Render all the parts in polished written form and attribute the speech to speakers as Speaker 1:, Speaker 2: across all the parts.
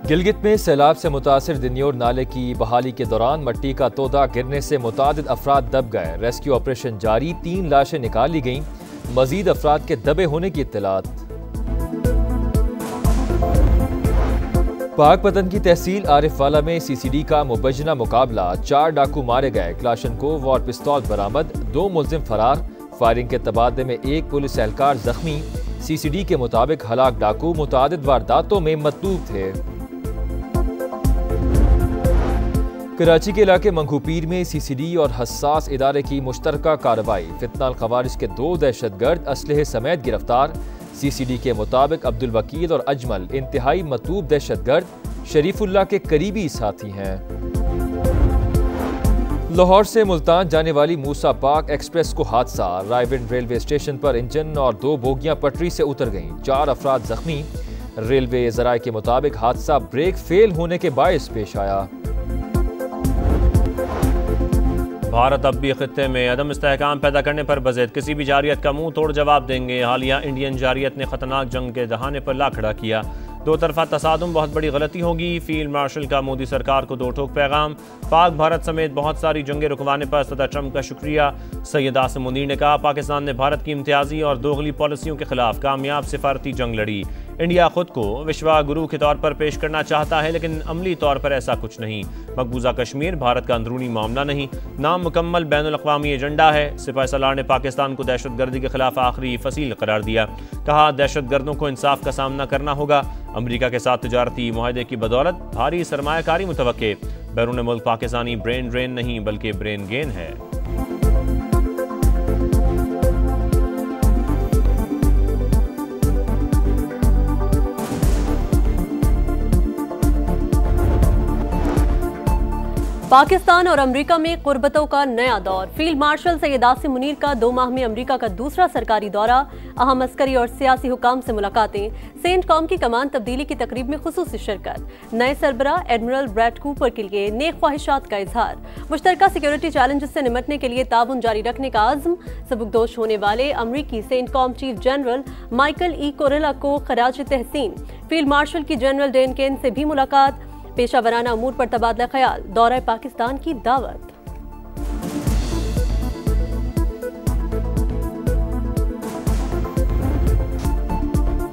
Speaker 1: गिलगित में सैलाब से मुतासिर दिन्योर नाले की बहाली के दौरान मट्टी का तोदा गिरने से मुतादिद अफराद दब गए। रेस्क्यू ऑपरेशन जारी, 3 लाशें निकाली गईं। मजीद अफराद के दबे होने की इत्तलात। पाकपतन की तहसील आरिफवाला में सीसीडी का मुबैना मुकाबला, 4 डाकू मारे गए। क्लाशनकोव और पिस्तौल बरामद, 2 मुलजिम फरार। फायरिंग के तबादले में 1 पुलिस एहलकार जख्मी। सीसीडी के मुताबिक हलाक डाकू मुतादिद वारदातों में मतलूब थे। कराची के इलाके मंगूपीर में सीसीडी और हसास इदारे की मुश्तरका कार्रवाई। फितनाल खवारिज के 2 दहशतगर्द असलहे समेत गिरफ्तार। सीसीडी के मुताबिक अब्दुल वकील और अजमल इंतहाई मतलूब दहशतगर्द शरीफुल्लाह के करीबी साथी हैं। लाहौर से मुल्तान जाने वाली मूसा पाक एक्सप्रेस को हादसा। रायविंड रेलवे स्टेशन पर इंजन और 2 बोगियां पटरी से उतर गईं। 4 अफराद जख्मी। रेलवे ज़राए के मुताबिक हादसा ब्रेक फेल होने के बायस पेश आया।
Speaker 2: भारत अब भी खित्ते में अदम इस्तेहकाम पैदा करने पर बज़ेद किसी भी जारियत का मुंह तोड़ जवाब देंगे। हालिया इंडियन जारियत ने खतरनाक जंग के दहाने पर ला खड़ा किया। 2 तरफा तसादुम बहुत बड़ी गलती होगी। फील्ड मार्शल का मोदी सरकार को 2 टोक पैगाम। पाक भारत समेत बहुत सारी जंगें रुकवाने पर सदर ट्रंप का शुक्रिया। सैयद आसिम मुनीर ने कहा, पाकिस्तान ने भारत की इम्तियाजी और दोगली पॉलिसियों के खिलाफ कामयाब सिफारती जंग लड़ी। इंडिया खुद को विश्वा गुरु के तौर पर पेश करना चाहता है, लेकिन अमली तौर पर ऐसा कुछ नहीं। मकबूजा कश्मीर भारत का अंदरूनी मामला नहीं, नामुकम्मल बैनुल-अक़वामी एजेंडा है। सिपाही सलार ने पाकिस्तान को दहशतगर्दी के खिलाफ आखिरी फसील करार दिया। कहा, दहशतगर्दों को इंसाफ का सामना करना होगा। अमरीका के साथ तिजारती मुआहदे की बदौलत भारी सरमायाकारी मुतवक्के। बैरून मुल्क पाकिस्तानी ब्रेन ड्रेन नहीं बल्कि ब्रेन गेन है।
Speaker 3: पाकिस्तान और अमेरिका में कुर्बतों का नया दौर। फील्ड मार्शल सैयद आसिम मुनीर का 2 माह में अमेरिका का दूसरा सरकारी दौरा। अहम अस्करी और सियासी हुकाम से मुलाकातें। सेंट कॉम की कमान तब्दीली की तकरीब में खुसूसी शिरकत। नए सरबरा एडमिरल ब्रैड कूपर के लिए नेक ख्वाहिशात का इजहार। मुश्तरका सिक्योरिटी चैलेंजेस से निमटने के लिए ताउन जारी रखने का आज़म। सबकदोश होने वाले अमरीकी CENTCOM chief general Michael E Kurilla को खराज तहसीन। फील्ड मार्शल की जनरल डेन केन से भी मुलाकात। पेशा वराना अमूर पर तबादला ख्याल। दौरा पाकिस्तान की दावत।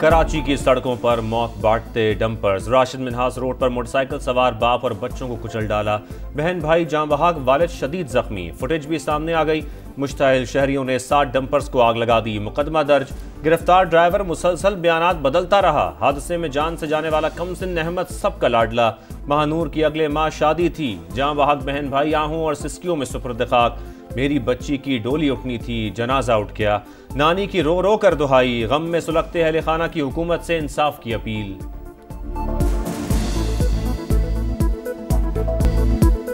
Speaker 2: कराची की सड़कों पर मौत बांटते डंपर्स। राशिद मिन्हास रोड पर मोटरसाइकिल सवार बाप और बच्चों को कुचल डाला। बहन भाई जाँ बहाक, वालिद शदीद जख्मी। फुटेज भी सामने आ गई। मुश्ताइल शहरियों ने 60 डंपर्स को आग लगा दी। मुकदमा दर्ज। गिरफ्तार ड्राइवर मुसलसल बयानात बदलता रहा। हादसे में जान से जाने वाला कमसिन अहमद सबका लाडला। महानूर की अगले माह शादी थी। जाँ बहाक बहन भाई आहू और सिस्कियों में सुपुर्द खाक। मेरी बच्ची की डोली उठनी थी, जनाजा उठ गया। नानी की रो रो कर दुहाई। गम में सुलगते अहले खाना की हुकूमत से इंसाफ की अपील।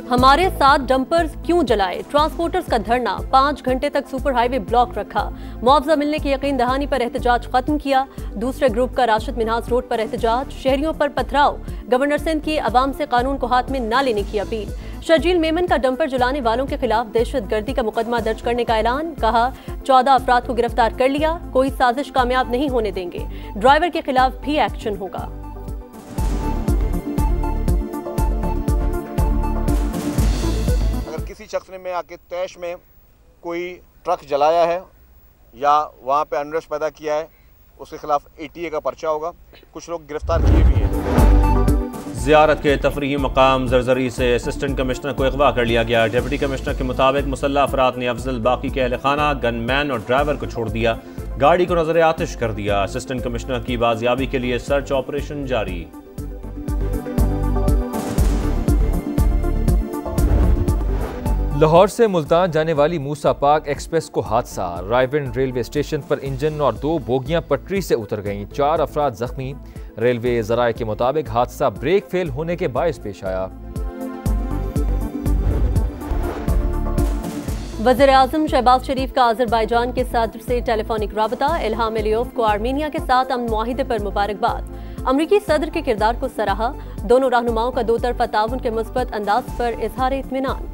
Speaker 3: हमारे साथ डंपर्स क्यों जलाए? ट्रांसपोर्टर्स का धरना। 5 घंटे तक सुपर हाईवे ब्लॉक रखा। मुआवजा मिलने की यकीन दहानी पर एहतजाज खत्म किया। दूसरे ग्रुप का राशिद मिन्हास रोड पर एहतजाज। शहरियों पर पथराव। गवर्नर सिंध की अवाम से कानून को हाथ में न लेने की अपील। शर्जील मेमन का डंपर जलाने वालों के खिलाफ दहशतगर्दी का मुकदमा दर्ज करने का ऐलान। कहा, 14 अफराद को गिरफ्तार कर लिया। कोई साजिश कामयाब नहीं होने देंगे। ड्राइवर के खिलाफ भी एक्शन होगा।
Speaker 4: किसी शख्स ने में आके तैश में कोई ट्रक जलाया है या वहाँ पे अनरेस्ट पैदा किया है, उसके खिलाफ ATA का पर्चा होगा। कुछ लोग गिरफ्तार किए भी हैं।
Speaker 2: ज़ियारत के तफरीही मकाम जरजरी से असिस्टेंट कमिश्नर को अगवा कर लिया गया। डिप्टी कमिश्नर के मुताबिक मुसल्लह अफराद ने अफजल, बाकी के अहले खाना, गनमैन और ड्राइवर को छोड़ दिया। गाड़ी को नजर आतिश कर दिया। असिस्टेंट कमिश्नर की बाजियाबी के लिए सर्च ऑपरेशन जारी।
Speaker 1: लाहौर से मुल्तान जाने वाली मूसा पाक एक्सप्रेस को हादसा। रायविंड रेलवे स्टेशन पर इंजन और 2 बोगियां पटरी से उतर गईं। 4 अफराद जख्मी। रेलवे ज़राए के मुताबिक हादसा ब्रेक फेल होने के बायस पेश आया।
Speaker 3: वज़ीर आज़म शहबाज शरीफ का अज़रबैजान के सदर से टेलीफोनिक राबता। इल्हाम अलियोव को आर्मीनिया के साथ अमन मुआहिदे पर मुबारकबाद। अमरीकी सदर के किरदार को सराहा। दोनों रहनुमाओं का 2 तरफा ताउन के मुस्बत अंदाज पर इजहार इत्मीनान।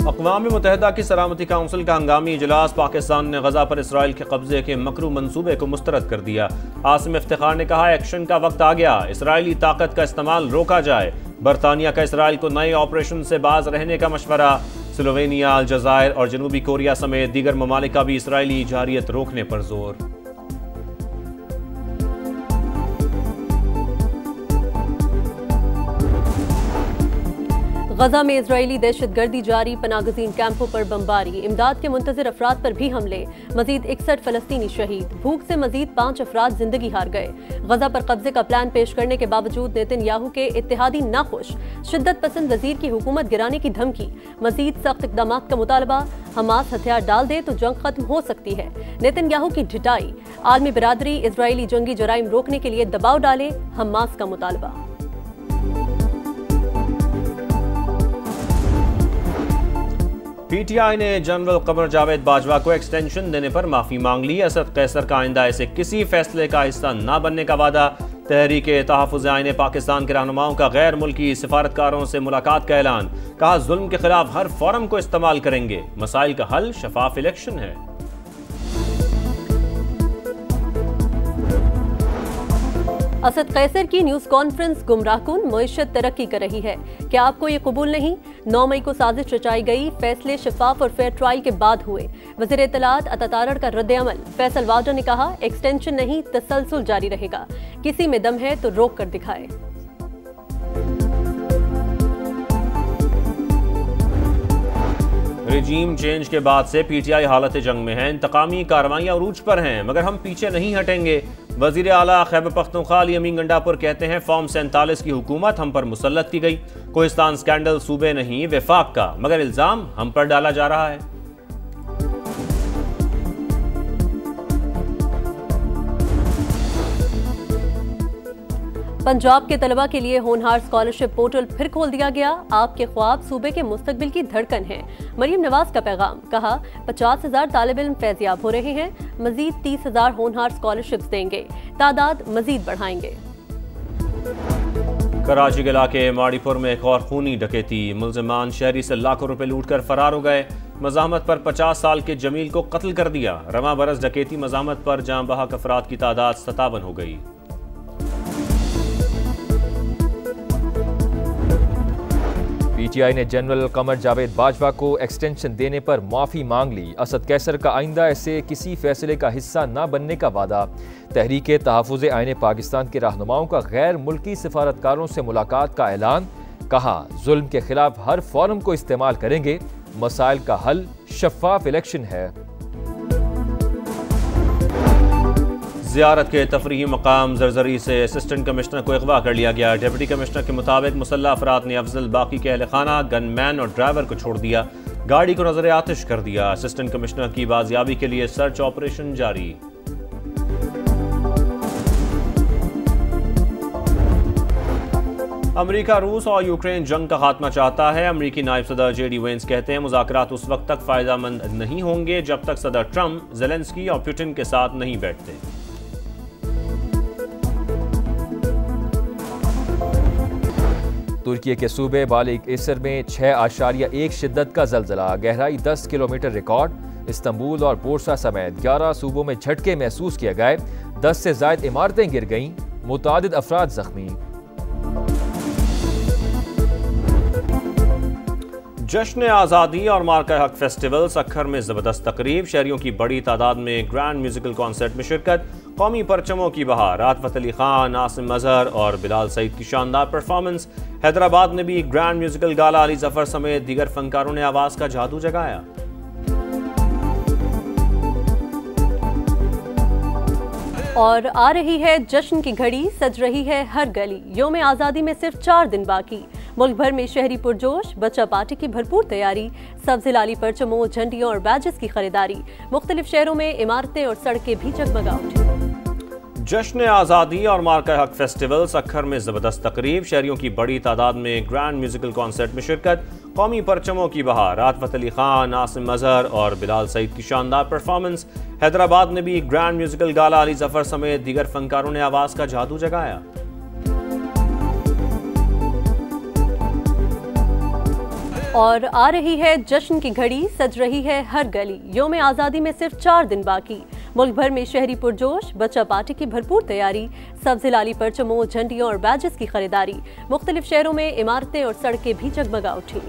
Speaker 2: अक़वाम मुत्तहिदा की सलामती काउंसिल का हंगामी इजलास, पाकिस्तान ने गजा पर इसराइल के कब्जे के मकरू मंसूबे को मुस्तरद कर दिया। आसिम इफ्तिखार ने कहा, एक्शन का वक्त आ गया, इसराइली ताकत का इस्तेमाल रोका जाए। बरतानिया का इसराइल को नए ऑपरेशन से बाज रहने का मशवरा। स्लोवेनिया, अलजायर और जनूबी कोरिया समेत दीगर ममालिक का भी इसराइली जारियत रोकने पर जोर।
Speaker 3: गजा में इजरायली दहशतगर्दी जारी, पनागजीन कैंपों पर बमबारी, इमदाद के मुंतजर अफराद पर भी हमले, मजीद 61 फलस्तीनी शहीद, भूख से मजीद 5 अफराद जिंदगी हार गए। गजा पर कब्जे का प्लान पेश करने के बावजूद नेतन्याहू के इत्तेहादी नाखुश, शिद्दत पसंद वजीर की हुकूमत गिराने की धमकी, मजीद सख्त इकदाम का मुतालबा। हमास हथियार डाल दे तो जंग खत्म हो सकती है, नेतन्याहू की ढिठाई। आलमी बिरादरी इजरायली जंगी जराइम रोकने के लिए दबाव डाले, हमास का मुतालबा।
Speaker 2: पीटीआई ने जनरल कमर जावेद बाजवा को एक्सटेंशन देने पर माफी मांग ली। असद कैसर का आइंदा ऐसे किसी फैसले का हिस्सा न बनने का वादा। तहरीक तहफ़्फ़ुज़ आईन पाकिस्तान के रहनुमाओं का गैर मुल्की सिफारतकारों से मुलाकात का ऐलान। कहा, जुल्म के खिलाफ हर फोरम को इस्तेमाल करेंगे, मसाइल का हल शफाफ इलेक्शन है।
Speaker 3: असद कैसर की न्यूज़ कॉन्फ्रेंस गुमराहकुन, मईशत तरक्की कर रही है, क्या आपको ये कबूल नहीं? 9 मई को साजिश रचाई गई, फैसले शफाफ और फेयर ट्रायल के बाद हुए। वज़ीर इत्तलात अतातारड़ का रद्द-ए-अमल। फैसल वाजा ने कहा, एक्सटेंशन नहीं, तसलसल जारी रहेगा, किसी में दम है तो रोक कर दिखाए।
Speaker 2: रिजीम चेंज के बाद से पीटीआई हालत जंग में है, इंतकामी कार्रवाइयां उरूज पर हैं, मगर हम पीछे नहीं हटेंगे। वजीर आला खैबर पख्तूनख्वा अली अमीन गंडापुर कहते हैं, फॉर्म 47 की हुकूमत हम पर मुसल्लत की गई। कोहिस्तान स्कैंडल सूबे नहीं वफाक का, मगर इल्जाम हम पर डाला जा रहा है।
Speaker 3: पंजाब के तलबा के लिए होनहार स्कॉलरशिप पोर्टल फिर खोल दिया गया। आपके ख्वाब सूबे के मुस्तकबिल की धड़कन है। मरियम नवाज का पैगाम। कहा, 50,000 तालिब इल्म फैज़याब हो रहे हैं, मजीद 30,000 होनहार स्कॉलरशिप्स देंगे, तादाद मजीद बढ़ाएंगे।
Speaker 2: कराची के इलाके माड़ीपुर में एक और खूनी डकैती, मुल्जिमान शहरी से लाखों रुपए लूट कर फरार हो गए। मज़ाहमत पर 50 साल के जमील को कत्ल कर दिया। रवां बरस डकैती मज़ाहमत पर जाँ बहक अफराद की तादाद 57 हो गई।
Speaker 1: पीटीआई ने जनरल कमर जावेद बाजवा को एक्सटेंशन देने पर माफी मांग ली। असद कैसर का आइंदा ऐसे किसी फैसले का हिस्सा न बनने का वादा। तहरीक तहफ़्फ़ुज़ आईन पाकिस्तान के रहनुमाओं का गैर मुल्की सिफारतकारों से मुलाकात का ऐलान। कहा, जुल्म के खिलाफ हर फोरम को इस्तेमाल करेंगे, मसाइल का हल शफाफ इलेक्शन है।
Speaker 2: ज़ियारत के तफरीही मकाम जरजरी से असिस्टेंट कमिश्नर को अगवा कर लिया गया। डिप्टी कमिश्नर के मुताबिक मुसल्लह अफराद ने अफजल बाकी के अहल खाना, गनमैन और ड्राइवर को छोड़ दिया, गाड़ी को नजर आतिश कर दिया। असिस्टेंट कमिश्नर की बाजियाबी के लिए सर्च ऑपरेशन जारी। अमेरिका रूस और यूक्रेन जंग का खात्मा चाहता है। अमेरिकी नायब सदर जेडी वेंस कहते हैं, मुज़ाकरात उस वक्त तक फायदेमंद नहीं होंगे जब तक सदर ट्रंप ज़ेलेंस्की और पुतिन के साथ नहीं बैठते।
Speaker 1: तुर्की के सूबे बालिक इसर में 6.1 शिद्दत का जलजला, गहराई 10 किलोमीटर रिकॉर्ड। इस्तंबुल और बोर्सा समेत 11 सूबों में झटके महसूस किए गए। 10 से ज्यादा इमारतें गिर गईं, मुतादिद अफराद जख्मी।
Speaker 2: जश्न आज़ादी और मार्का हक फेस्टिवल सक्खर में ज़बरदस्त तकरीब, शहरियों की बड़ी तादाद में ग्रैंड म्यूजिकल कॉन्सर्ट में शिरकत, कौमी परचमों की बहार, राहत अली खान, आसिम अजहर और बिलाल सईद की शानदार परफॉर्मेंस। हैदराबाद में भी ग्रैंड म्यूजिकल गाला, अली जफर समेत दीगर फनकारों ने आवाज़ का जादू जगाया।
Speaker 3: और आ रही है जश्न की घड़ी, सज रही है हर गली। यौम आज़ादी में सिर्फ 4 दिन बाकी। मुल्क भर में शहरी पुरजोश, बच्चा पार्टी की भरपूर तैयारी, सब्ज़ लाली परचमों, झंडियों और बैजेस की खरीदारी। मुख्तलिफ शहरों में इमारतें और सड़कें भी जगमगा उठी।
Speaker 2: जश्न आज़ादी और मार्का हक फेस्टिवल सक्खर में ज़बरदस्त तकरीब, शहरियों की बड़ी तादाद में ग्रैंड म्यूजिकल कॉन्सर्ट में शिरकत, कौमी परचमों की बहार, राहत अली खान, आसिम अजहर और बिलाल सईद की शानदार परफॉर्मेंस। हैदराबाद में भी ग्रैंड म्यूजिकल गाला, अली जफर समेत दीगर फनकारों ने आवाज़ का जादू जगाया।
Speaker 3: और आ रही है जश्न की घड़ी, सज रही है हर गली। यौम आज़ादी में सिर्फ 4 दिन बाकी। मुल्क भर में शहरी पुरजोश, बच्चा पार्टी की भरपूर तैयारी। सब्ज़ लाली परचमों, झंडियों और बैजेस की खरीदारी। मुख्तलिफ शहरों में इमारतें और सड़कें भी जगमगा उठी।